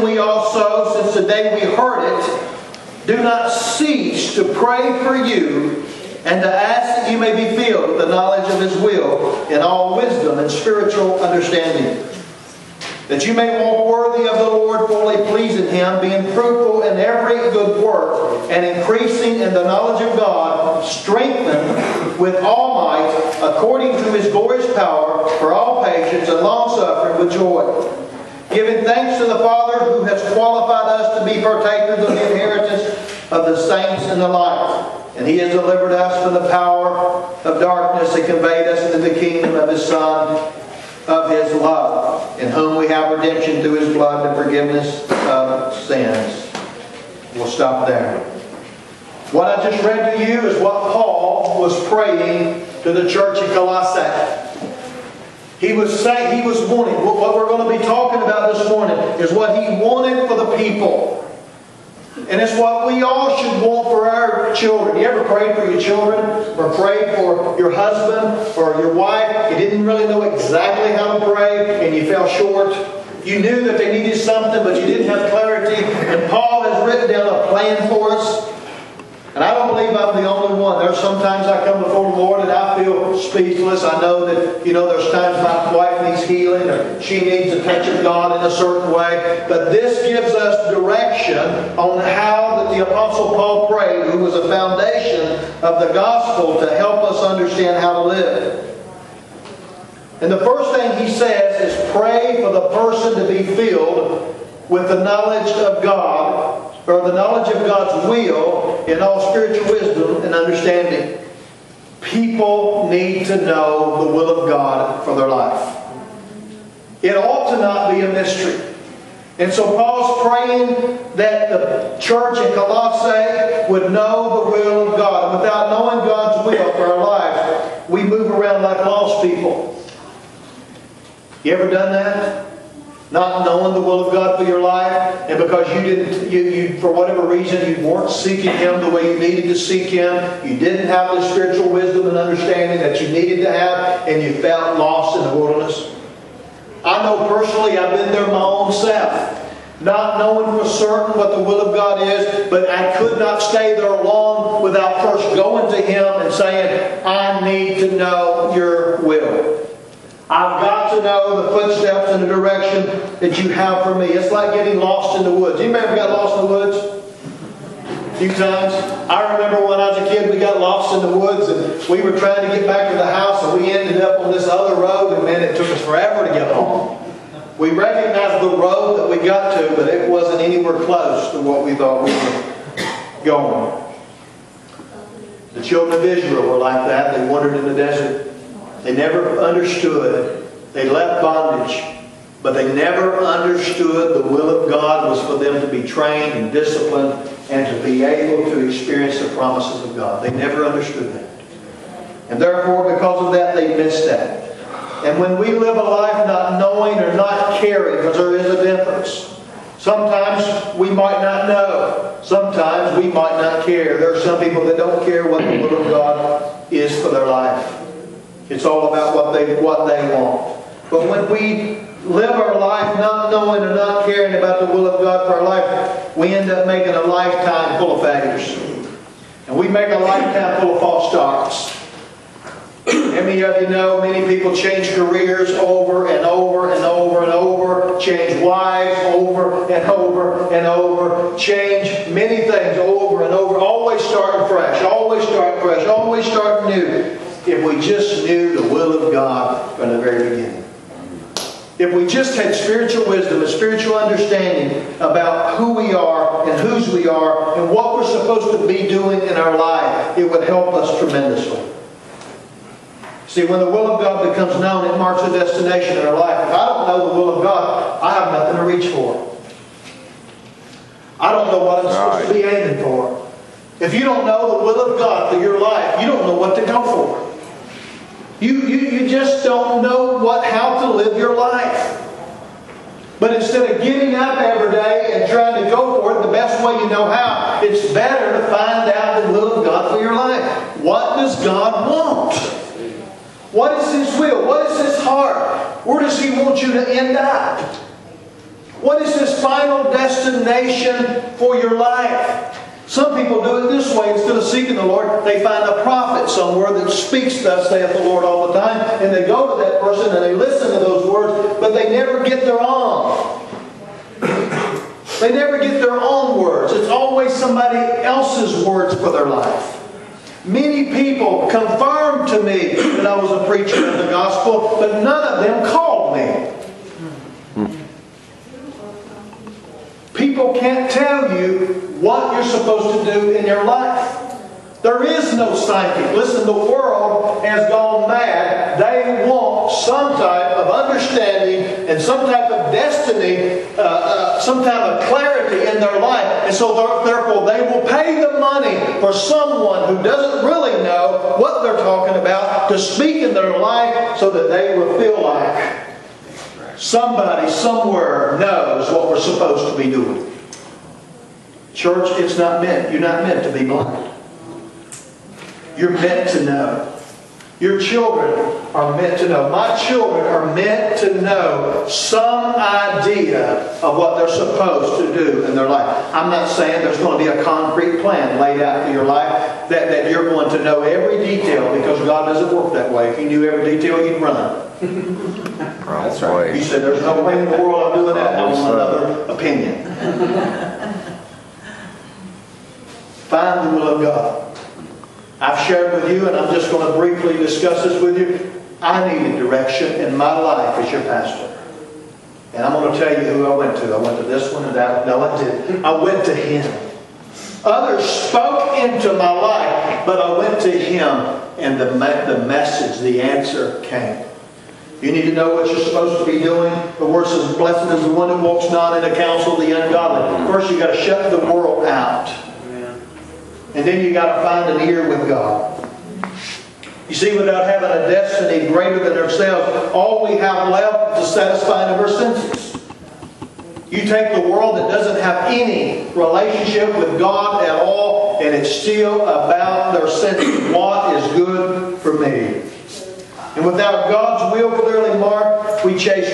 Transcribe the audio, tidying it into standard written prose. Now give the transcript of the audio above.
We also, since the day we heard it, do not cease to pray for you and to ask that you may be filled with the knowledge of His will in all wisdom and spiritual understanding, that you may walk worthy of the Lord, fully pleasing Him, being fruitful in every good work, and increasing in the knowledge of God, strengthened with all might, according to His glorious power, for all patience and long-suffering with joy, giving thanks to the Father who has qualified us to be partakers of the inheritance of the saints in the light. And He has delivered us from the power of darkness and conveyed us into the kingdom of His Son, of His love, in whom we have redemption through His blood, the forgiveness of sins. We'll stop there. What I just read to you is what Paul was praying to the church in Colossae. He was saying, he was wanting, what we're going to be talking about this morning is what he wanted for the people. And it's what we all should want for our children. You ever prayed for your children? Or prayed for your husband or your wife? You didn't really know exactly how to pray and you fell short. You knew that they needed something but you didn't have clarity. And Paul has written down a plan for us. And I don't believe I'm the only one. There's sometimes I come before the Lord and I feel speechless. I know that, there's times my wife needs healing or she needs a touch of God in a certain way. But this gives us direction on how that the Apostle Paul prayed, who was a foundation of the gospel to help us understand how to live. And the first thing he says is pray for the person to be filled with the knowledge of God, or the knowledge of God's will in all spiritual wisdom and understanding. People need to know the will of God for their life. It ought to not be a mystery. And so Paul's praying that the church in Colossae would know the will of God. And without knowing God's will for our lives, we move around like lost people. You ever done that? Not knowing the will of God for your life, and because you for whatever reason you weren't seeking Him the way you needed to seek Him, you didn't have the spiritual wisdom and understanding that you needed to have, and you felt lost in the wilderness. I know personally I've been there my own self, not knowing for certain what the will of God is, but I could not stay there long without first going to Him and saying, I need to know your will. I've got to know the footsteps and the direction that you have for me. It's like getting lost in the woods. Anybody ever got lost in the woods? A few times. I remember when I was a kid, we got lost in the woods and we were trying to get back to the house and we ended up on this other road and man, it took us forever to get home. We recognized the road that we got to, but it wasn't anywhere close to what we thought we were going. The children of Israel were like that. They wandered in the desert. They never understood. They left bondage, but they never understood the will of God was for them to be trained and disciplined and to be able to experience the promises of God. They never understood that. And therefore, because of that, they missed that. And when we live a life not knowing or not caring, because there is a difference. Sometimes we might not know. Sometimes we might not care. There are some people that don't care what the will of God is for their life. It's all about what they want. But when we live our life not knowing or not caring about the will of God for our life, we end up making a lifetime full of failures. And we make a lifetime full of false starts. How many of you know many people change careers over and over and over and over, change wives over and over and over, change many things over and over, always starting fresh, always starting fresh, always starting new. If we just knew the will of God from the very beginning. If we just had spiritual wisdom and spiritual understanding about who we are and whose we are and what we're supposed to be doing in our life, it would help us tremendously. See, when the will of God becomes known, it marks a destination in our life. If I don't know the will of God, I have nothing to reach for. I don't know what I'm supposed to be aiming for. If you don't know the will of God for your life, you don't know what to go for. You just don't know how to live your life. But instead of getting up every day and trying to go for it the best way you know how, it's better to find out the will of God for your life. What does God want? What is His will? What is His heart? Where does He want you to end up? What is His final destination for your life. Some people do it this way. Instead of seeking the Lord, they find a prophet somewhere that speaks, thus saith the Lord, all the time. And they go to that person and they listen to those words, but they never get their own. They never get their own words. It's always somebody else's words for their life. Many people confirmed to me that I was a preacher of the gospel, but none of them called me. People can't tell you what you're supposed to do in your life. There is no psychic. Listen, the world has gone mad. They want some type of understanding and some type of destiny, some type of clarity in their life. And so therefore they will pay the money for someone who doesn't really know what they're talking about to speak in their life so that they will feel like somebody somewhere knows what we're supposed to be doing. Church, it's not meant. You're not meant to be blind. You're meant to know. Your children are meant to know. My children are meant to know some idea of what they're supposed to do in their life. I'm not saying there's going to be a concrete plan laid out for your life that you're going to know every detail, because God doesn't work that way. If He knew every detail, He'd run. That's right. He said, there's no way in the world I'm doing that. I want another opinion. Find the will of God. I've shared with you, and I'm just going to briefly discuss this with you. I needed direction in my life as your pastor. And I'm going to tell you who I went to. I went to this one and that. No, I didn't. I went to Him. Others spoke into my life, but I went to Him, and the message, the answer came. You need to know what you're supposed to be doing. The word says, blessed is the one who walks not in the counsel of the ungodly. First, you've got to shut the world out. And then you got to find an ear with God. You see, without having a destiny greater than ourselves, all we have left is satisfying of our senses. You take the world that doesn't have any relationship with God at all, and it's still about their senses. What is good for me? And without God's will clearly marked, we chase